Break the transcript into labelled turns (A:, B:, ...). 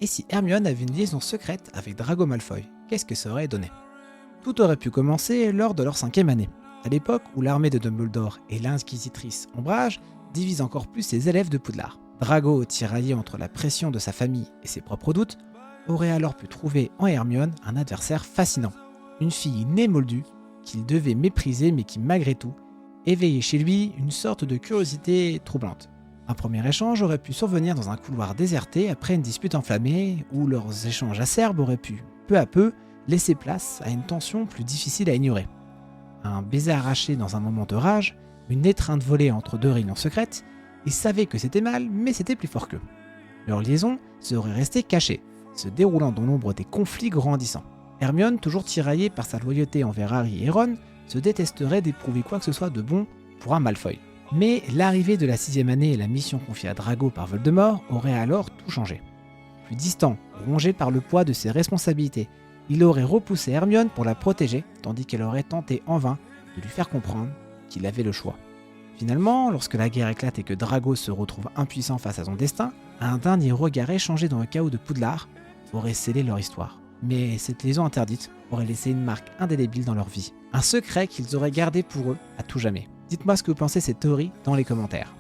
A: Et si Hermione avait une liaison secrète avec Drago Malfoy, qu'est-ce que ça aurait donné? Tout aurait pu commencer lors de leur 5e année, à l'époque où l'armée de Dumbledore et l'inquisitrice Ombrage divisent encore plus ses élèves de Poudlard. Drago, tiraillé entre la pression de sa famille et ses propres doutes, aurait alors pu trouver en Hermione un adversaire fascinant, une fille née moldue qu'il devait mépriser mais qui malgré tout éveillait chez lui une sorte de curiosité troublante. Un premier échange aurait pu survenir dans un couloir déserté après une dispute enflammée où leurs échanges acerbes auraient pu, peu à peu, laisser place à une tension plus difficile à ignorer. Un baiser arraché dans un moment de rage, une étreinte volée entre deux réunions secrètes, ils savaient que c'était mal, mais c'était plus fort qu'eux. Leur liaison serait restée cachée, se déroulant dans l'ombre des conflits grandissants. Hermione, toujours tiraillée par sa loyauté envers Harry et Ron, se détesterait d'éprouver quoi que ce soit de bon pour un Malfoy. Mais l'arrivée de la 6e année et la mission confiée à Drago par Voldemort auraient alors tout changé. Plus distant, rongé par le poids de ses responsabilités, il aurait repoussé Hermione pour la protéger, tandis qu'elle aurait tenté en vain de lui faire comprendre qu'il avait le choix. Finalement, lorsque la guerre éclate et que Drago se retrouve impuissant face à son destin, un dernier regard échangé dans le chaos de Poudlard aurait scellé leur histoire. Mais cette liaison interdite aurait laissé une marque indélébile dans leur vie. Un secret qu'ils auraient gardé pour eux à tout jamais. Dites-moi ce que vous pensez de cette théorie dans les commentaires.